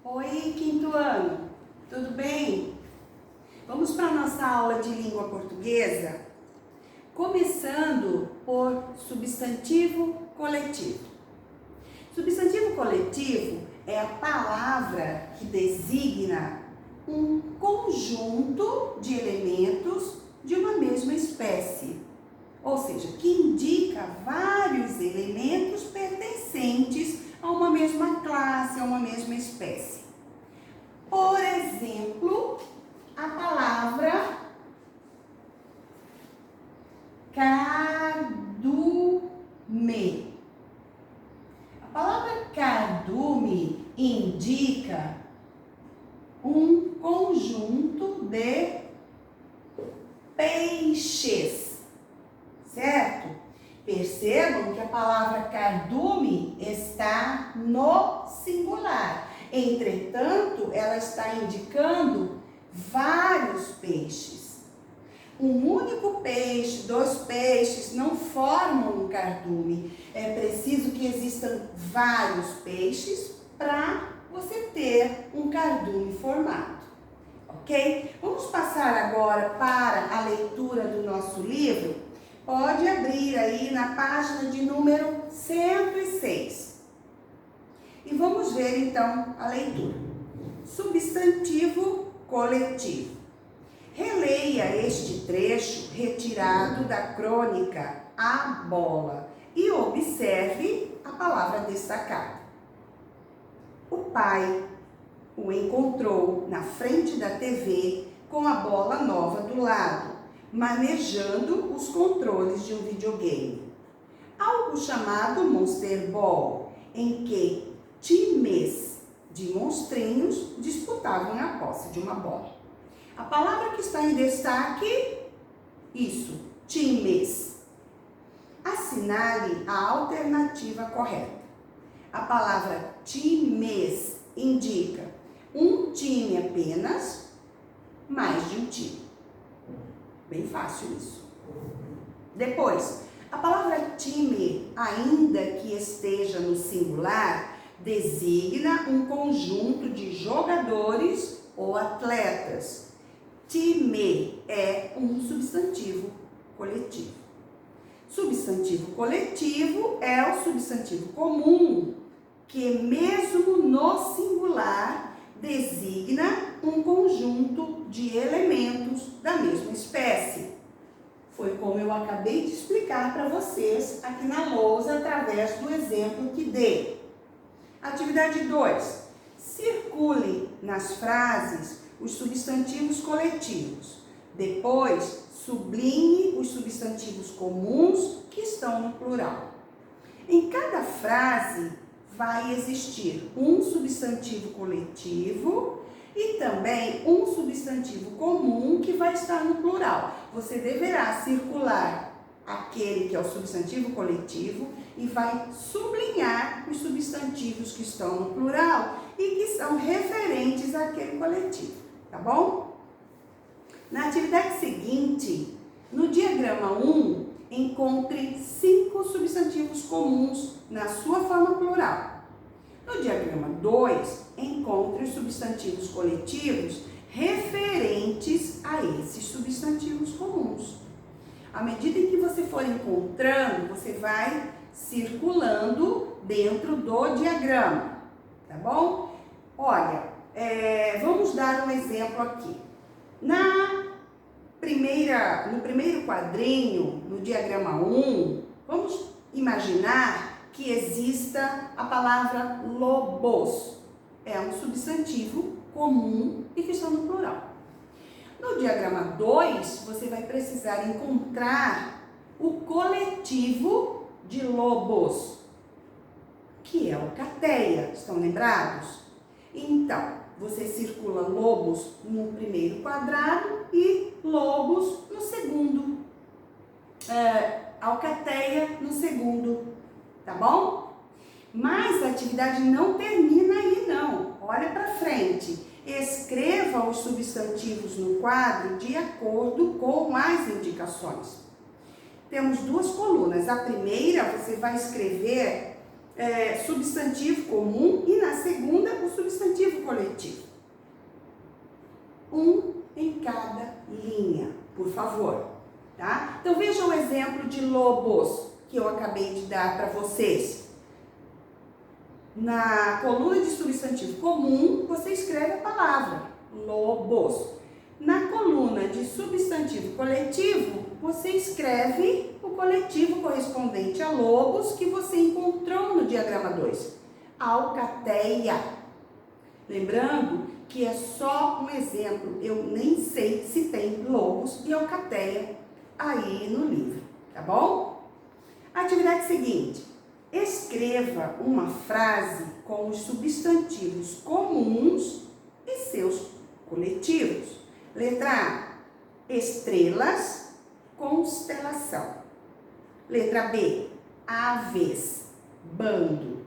Oi, quinto ano, tudo bem? Vamos para a nossa aula de língua portuguesa, começando por substantivo coletivo. Substantivo coletivo é a palavra que designa um conjunto de elementos de uma mesma espécie, ou seja, que indica vários elementos pertencentes a uma mesma classe, a uma mesma espécie. Por exemplo, a palavra cardume. A palavra cardume indica um conjunto de peixes, certo? Percebam que a palavra cardume está no singular. Entretanto, ela está indicando vários peixes. Um único peixe, dois peixes não formam um cardume. É preciso que existam vários peixes para você ter um cardume formado. Ok? Vamos passar agora para a leitura do nosso livro. Pode abrir aí na página de número 106. E vamos ver então a leitura. Substantivo coletivo. Releia este trecho retirado da crônica A Bola e observe a palavra destacada. O pai o encontrou na frente da TV com a bola nova do lado, manejando os controles de um videogame. Algo chamado Monster Ball, em que times de monstrinhos disputavam a posse de uma bola. A palavra que está em destaque, isso, times. Assinale a alternativa correta. A palavra times indica um time apenas, mais de um time. Bem fácil isso. Depois, a palavra time, ainda que esteja no singular, designa um conjunto de jogadores ou atletas. Time é um substantivo coletivo. Substantivo coletivo é o substantivo comum, que mesmo no singular designa um conjunto de elementos da mesma espécie. Foi como eu acabei de explicar para vocês aqui na lousa através do exemplo que dei. Atividade 2. Circule nas frases os substantivos coletivos. Depois, sublinhe os substantivos comuns que estão no plural. Em cada frase vai existir um substantivo coletivo e também um substantivo comum que vai estar no plural. Você deverá circular aquele que é o substantivo coletivo e vai sublinhar os substantivos que estão no plural e que são referentes àquele coletivo, tá bom? Na atividade seguinte, no diagrama 1, encontre 5 substantivos comuns na sua forma plural. No diagrama 2, encontre os substantivos coletivos referentes a esses substantivos comuns. À medida em que você for encontrando, você vai circulando dentro do diagrama, tá bom? Olha, vamos dar um exemplo aqui. No primeiro quadrinho, no diagrama 1, vamos imaginar que exista a palavra lobos. É um substantivo comum e que está no plural. No diagrama 2, você vai precisar encontrar o coletivo de lobos, que é o cateia. Estão lembrados? Então, você circula lobos no primeiro quadrado e lobos no segundo. Alcateia no segundo, tá bom? Mas a atividade não termina aí, não. Olha para frente. Escreva os substantivos no quadro de acordo com as indicações. Temos 2 colunas. A primeira, você vai escrever substantivo comum e na segunda, o substantivo coletivo. por favor, tá? Então veja o exemplo de lobos que eu acabei de dar para vocês. Na coluna de substantivo comum, você escreve a palavra lobos. Na coluna de substantivo coletivo, você escreve o coletivo correspondente a lobos que você encontrou no diagrama 2. Alcateia. Lembrando que é só um exemplo, eu nem sei se tem lobos e alcateia aí no livro, tá bom? Atividade seguinte, escreva uma frase com os substantivos comuns e seus coletivos. Letra A, estrelas, constelação. Letra B, aves, bando.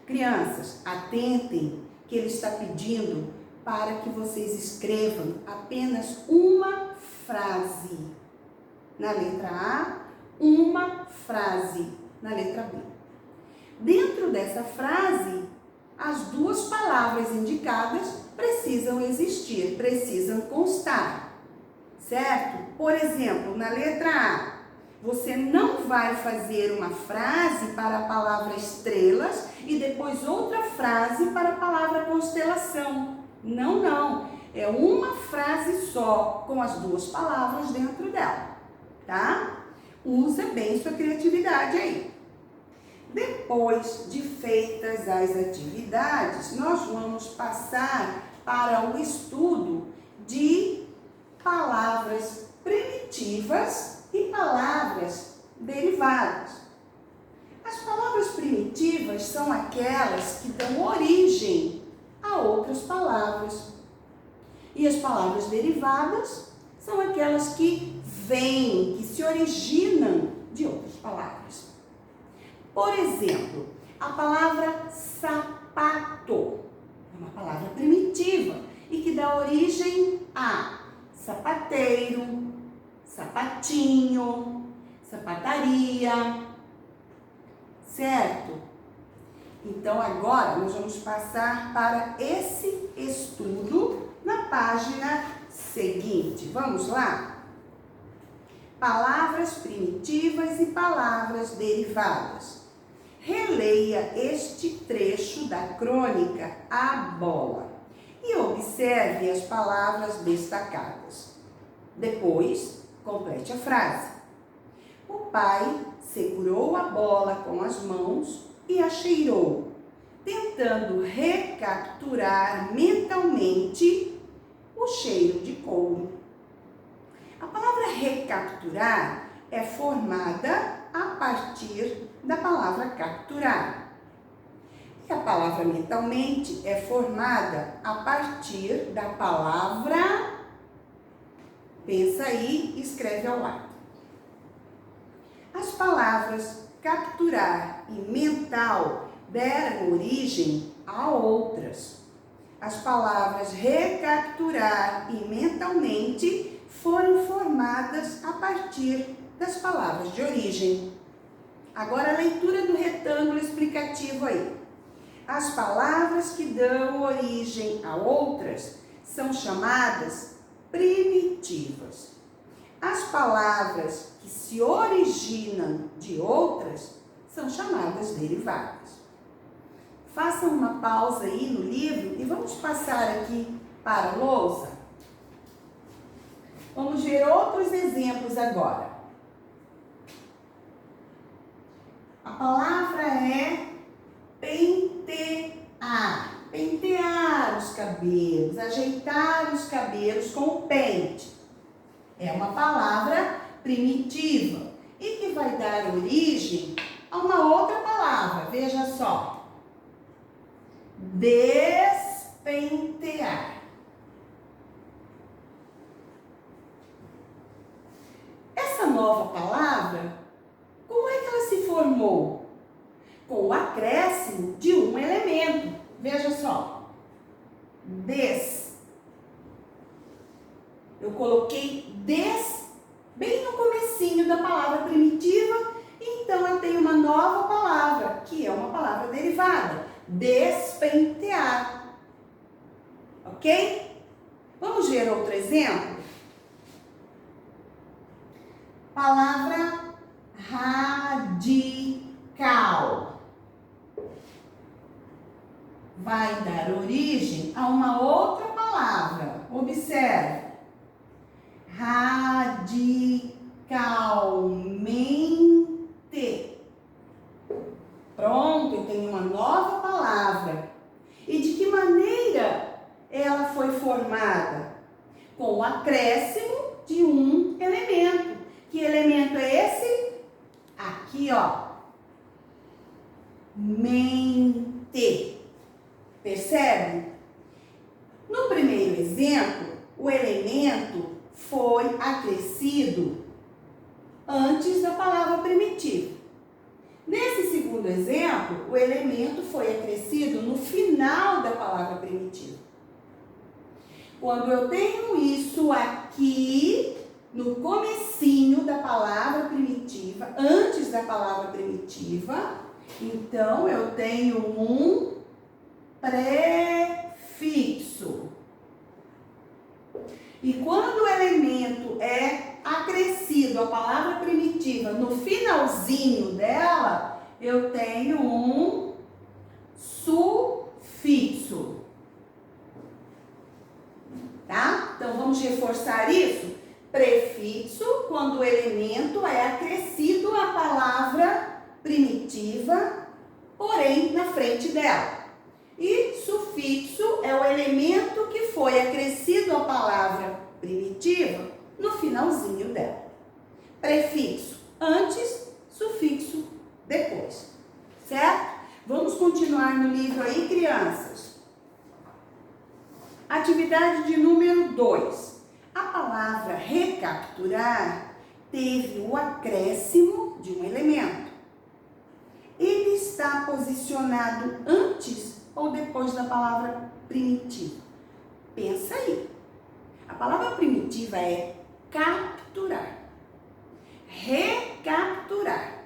Crianças, atentem que ele está pedindo para que vocês escrevam apenas uma frase. Na letra A, uma frase. Na letra B. Dentro dessa frase, as duas palavras indicadas precisam existir, precisam constar, certo? Por exemplo, na letra A, você não vai fazer uma frase para a palavra estrelas e depois outra frase para a palavra constelação. Não, não. É uma frase só, com as duas palavras dentro dela, tá? Usa bem sua criatividade aí. Depois de feitas as atividades, nós vamos passar para o estudo de palavras primitivas e palavras derivadas. As palavras primitivas são aquelas que dão origem a outras palavras. E as palavras derivadas são aquelas que vêm, que se originam de outras palavras. Por exemplo, a palavra sapato é uma palavra primitiva e que dá origem a sapateiro, sapatinho, sapataria, certo? Então agora nós vamos passar para esse estudo na página seguinte. Vamos lá? Palavras primitivas e palavras derivadas. Releia este trecho da crônica A Bola e observe as palavras destacadas. Depois, complete a frase. O pai segurou a bola com as mãos e a cheirou, tentando recapturar mentalmente o cheiro de couro. A palavra recapturar é formada a partir da palavra capturar. E a palavra mentalmente é formada a partir da palavra... Pensa aí e escreve ao lado. As palavras capturar e mental deram origem a outras. As palavras recapturar e mentalmente foram formadas a partir das palavras de origem. Agora a leitura do retângulo explicativo aí. As palavras que dão origem a outras são chamadas primitivas. As palavras que se originam de outras são chamadas derivadas. Façam uma pausa aí no livro e vamos passar aqui para a lousa. Vamos ver outros exemplos agora. A palavra é pentear. Pentear os cabelos, ajeitar os cabelos com o pente. É uma palavra primitiva e que vai dar origem a uma outra palavra. Veja só. Despentear. Essa nova palavra, como é que ela se formou? Com o acréscimo de um elemento. Veja só. Des. Eu coloquei des bem no comecinho da palavra primitiva, então eu tenho uma nova palavra, que é uma palavra derivada. Despentear. Ok? Vamos ver outro exemplo? Palavra radical vai dar origem a uma outra palavra. Observe. Radicalmente. Pronto, eu tenho uma nova palavra. E de que maneira ela foi formada? Com o acréscimo de um elemento. Que elemento é esse? Aqui, ó. Mente. Percebe? No primeiro exemplo, o elemento foi acrescido antes da palavra primitiva. Nesse segundo exemplo, o elemento foi acrescido no final da palavra primitiva. Quando eu tenho isso aqui, no comecinho da palavra primitiva, antes da palavra primitiva, então eu tenho um prefixo. E quando o elemento é acrescido, a palavra primitiva, no finalzinho dela, eu tenho um sufixo. Tá? Então, vamos reforçar isso? Prefixo, quando o elemento é acrescido à palavra primitiva, porém na frente dela. E sufixo é o elemento que foi acrescido à palavra primitiva no finalzinho dela. Prefixo antes, sufixo depois. Certo? Vamos continuar no livro aí, crianças. Atividade de número 2. A palavra recapturar teve o acréscimo de um elemento. Ele está posicionado antes ou depois da palavra primitiva? Pensa aí. A palavra primitiva é capturar. Recapturar.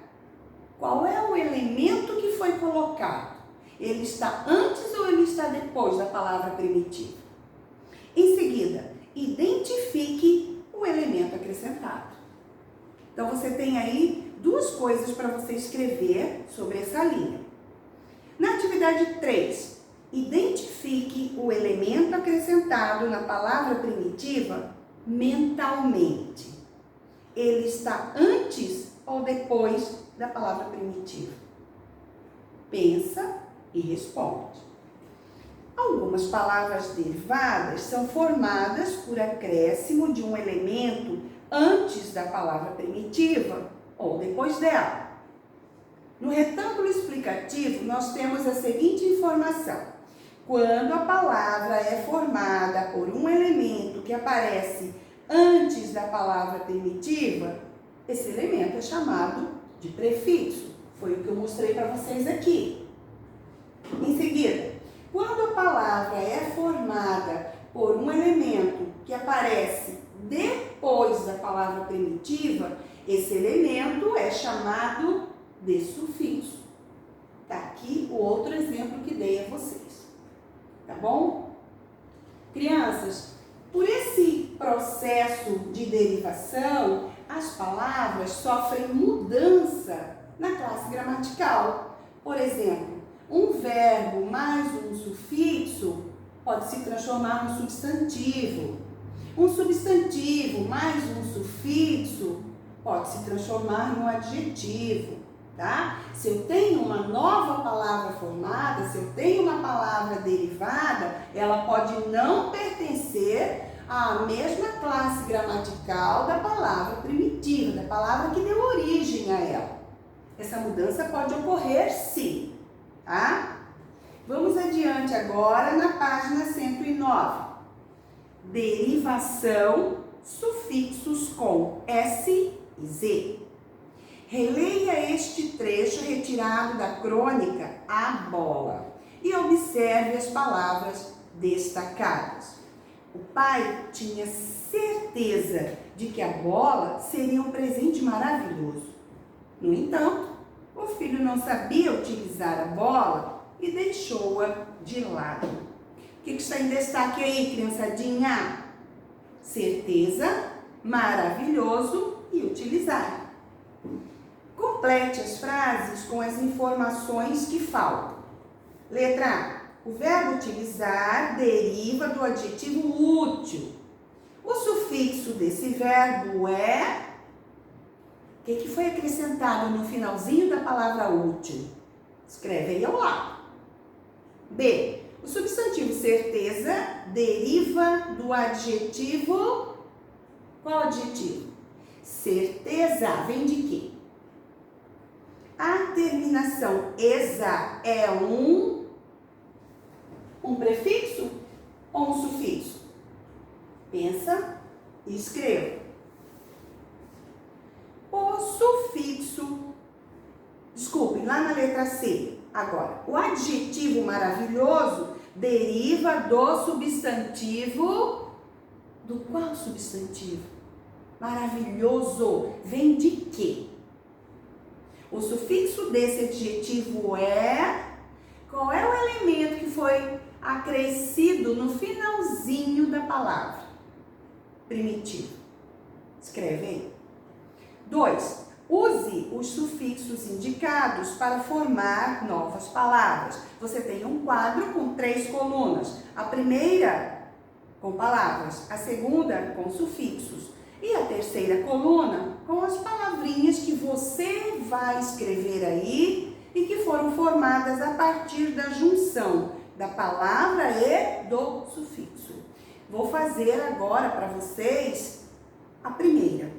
Qual é o elemento que foi colocado? Ele está antes ou ele está depois da palavra primitiva? Em seguida, identifique o elemento acrescentado. Então, você tem aí duas coisas para você escrever sobre essa linha. Na atividade 3, identifique o elemento acrescentado na palavra primitiva mentalmente. Ele está antes ou depois da palavra primitiva? Pensa e responde. Algumas palavras derivadas são formadas por acréscimo de um elemento antes da palavra primitiva ou depois dela. No retângulo explicativo, nós temos a seguinte informação. Quando a palavra é formada por um elemento que aparece antes da palavra primitiva, esse elemento é chamado de prefixo. Foi o que eu mostrei para vocês aqui. Em seguida, quando a palavra é formada por um elemento que aparece depois da palavra primitiva, esse elemento é chamado de sufixo. Tá aqui o outro exemplo que dei a vocês. Tá bom? Crianças, por esse processo de derivação, as palavras sofrem mudança na classe gramatical. Por exemplo, um verbo mais um sufixo pode se transformar num substantivo. Um substantivo mais um sufixo pode se transformar num adjetivo, tá? Se eu tenho uma nova palavra formada, se eu tenho uma palavra derivada, ela pode não pertencer à mesma classe gramatical da palavra primitiva, da palavra que deu origem a ela. Essa mudança pode ocorrer sim. Tá? Vamos adiante agora na página 109. Derivação, sufixos com S e Z. Releia este trecho retirado da crônica A Bola e observe as palavras destacadas. O pai tinha certeza de que a bola seria um presente maravilhoso. No entanto, o filho não sabia utilizar a bola e deixou-a de lado. O que está em destaque aí, criançadinha? Certeza, maravilhoso e utilizar. Complete as frases com as informações que faltam. Letra A. O verbo utilizar deriva do adjetivo útil. O sufixo desse verbo é... O que foi acrescentado no finalzinho da palavra útil? Escreve aí ao lado. B. O substantivo certeza deriva do adjetivo... Qual adjetivo? Certeza vem de quê? A terminação esa é um prefixo ou um sufixo? Pensa e escreva. O sufixo, desculpem, lá na letra C, agora, o adjetivo maravilhoso deriva do substantivo, do qual substantivo? Maravilhoso, vem de quê? O sufixo desse adjetivo é... Qual é o elemento que foi acrescido no finalzinho da palavra? Primitivo. Escreve aí. 2. Use os sufixos indicados para formar novas palavras. Você tem um quadro com 3 colunas. A primeira com palavras, a segunda com sufixos e a terceira coluna com as palavrinhas que você vai escrever aí e que foram formadas a partir da junção da palavra e do sufixo. Vou fazer agora para vocês a primeira.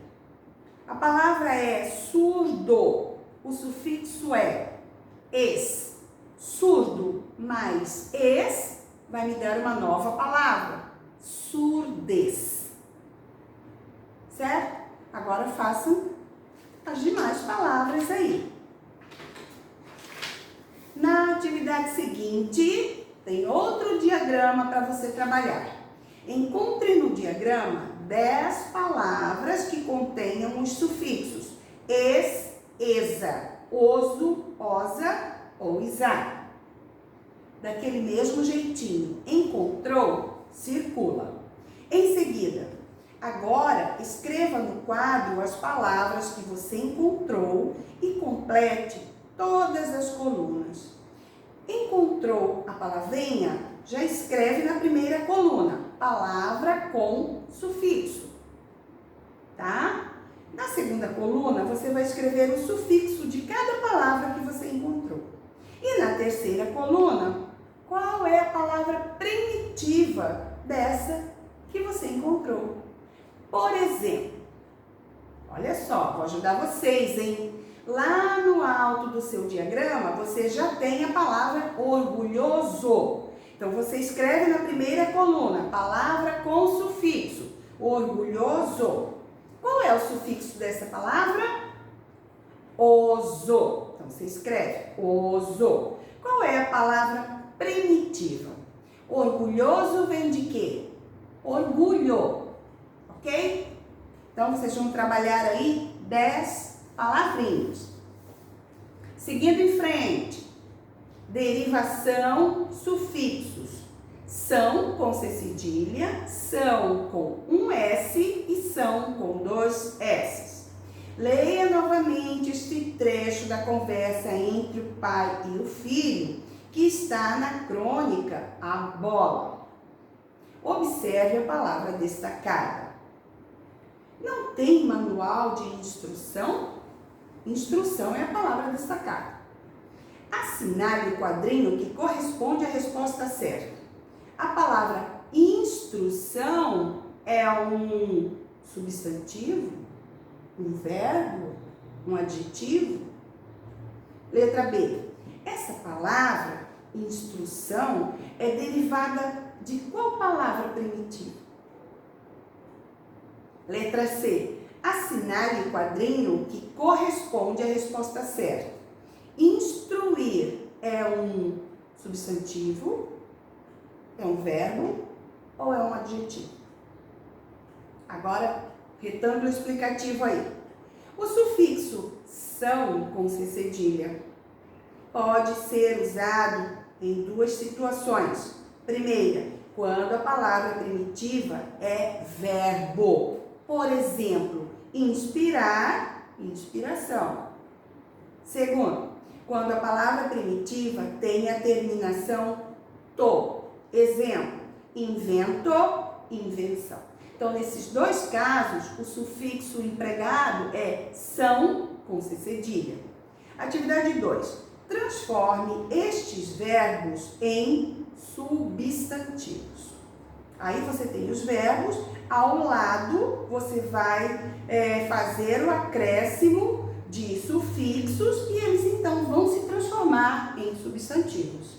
A palavra é surdo. O sufixo é es. Surdo mais es vai me dar uma nova palavra. Surdez. Certo? Agora façam as demais palavras aí. Na atividade seguinte, tem outro diagrama para você trabalhar. Encontre no diagrama 10 palavras que contenham os sufixos es, esa, oso, osa ou isa. Daquele mesmo jeitinho. Encontrou? Circula. Em seguida, agora escreva no quadro as palavras que você encontrou e complete todas as colunas. Encontrou a palavrinha? Já escreve na primeira coluna, palavra com sufixo, tá? Na segunda coluna, você vai escrever o sufixo de cada palavra que você encontrou. E na terceira coluna, qual é a palavra primitiva dessa que você encontrou? Por exemplo, olha só, vou ajudar vocês, hein? Lá no alto do seu diagrama, você já tem a palavra orgulhoso. Então, você escreve na primeira coluna, palavra com sufixo, orgulhoso. Qual é o sufixo dessa palavra? Oso. Então, você escreve oso. Qual é a palavra primitiva? Orgulhoso vem de quê? Orgulho. Ok? Então, vocês vão trabalhar aí 10 palavrinhas. Seguindo em frente. Derivação, sufixos. São com C cedilha, são com um S e são com 2 S. Leia novamente este trecho da conversa entre o pai e o filho, que está na crônica A Bola. Observe a palavra destacada. Não tem manual de instrução? Instrução é a palavra destacada. Assinale o quadrinho que corresponde à resposta certa. A palavra instrução é um substantivo, um verbo, um adjetivo? Letra B. Essa palavra, instrução, é derivada de qual palavra primitiva? Letra C. Assinale o quadrinho que corresponde à resposta certa. Instruir é um substantivo, é um verbo ou é um adjetivo? Agora, retângulo explicativo aí. O sufixo são com C cedilha pode ser usado em 2 situações. Primeira, quando a palavra primitiva é verbo. Por exemplo, inspirar, inspiração. Segundo, quando a palavra primitiva tem a terminação to. Exemplo, invento, invenção. Então, nesses dois casos, o sufixo empregado é são com C cedilha. Atividade 2. Transforme estes verbos em substantivos. Aí você tem os verbos, ao lado você vai fazer o acréscimo de sufixos e eles então vão se transformar em substantivos.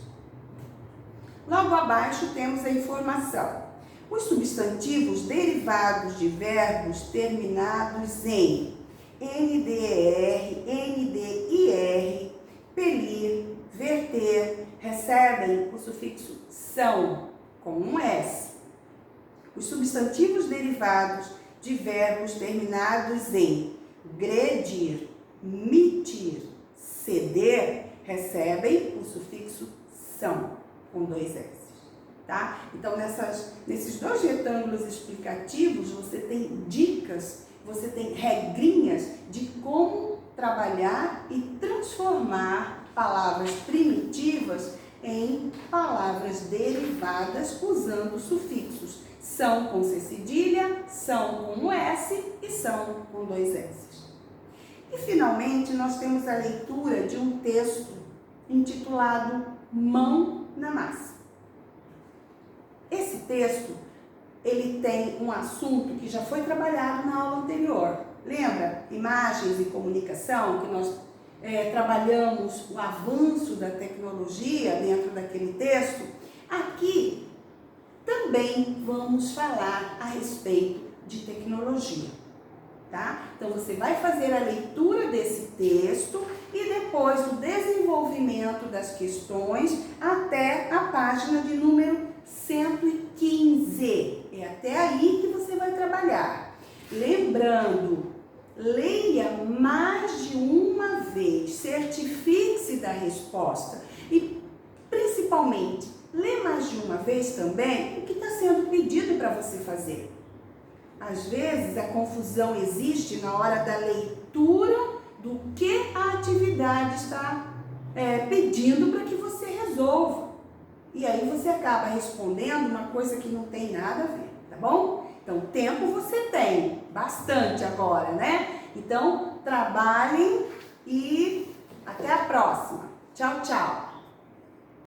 Logo abaixo temos a informação. Os substantivos derivados de verbos terminados em NDER, NDIR, pelir, verter, recebem o sufixo são, com um S. Os substantivos derivados de verbos terminados em gredir, mitir, ceder, recebem o sufixo são, com dois S. Tá? Então, nesses dois retângulos explicativos, você tem dicas, você tem regrinhas de como trabalhar e transformar palavras primitivas em palavras derivadas usando sufixos. São com C cedilha, são com um S e são com dois S. E, finalmente, nós temos a leitura de um texto intitulado Mão na Massa. Esse texto, ele tem um assunto que já foi trabalhado na aula anterior. Lembra? Imagens e comunicação, que nós trabalhamos o avanço da tecnologia dentro daquele texto. Aqui também vamos falar a respeito de tecnologia, tá? Então, você vai fazer a leitura desse texto e depois o desenvolvimento das questões até a página de número 115. É até aí que você vai trabalhar. Lembrando, leia mais de uma vez, certifique-se da resposta e, principalmente, lê mais de uma vez também o que está sendo pedido para você fazer. Às vezes, a confusão existe na hora da leitura do que a atividade está pedindo para que você resolva. E aí você acaba respondendo uma coisa que não tem nada a ver, tá bom? Então, tempo você tem, bastante agora, né? Então, trabalhem e até a próxima. Tchau, tchau!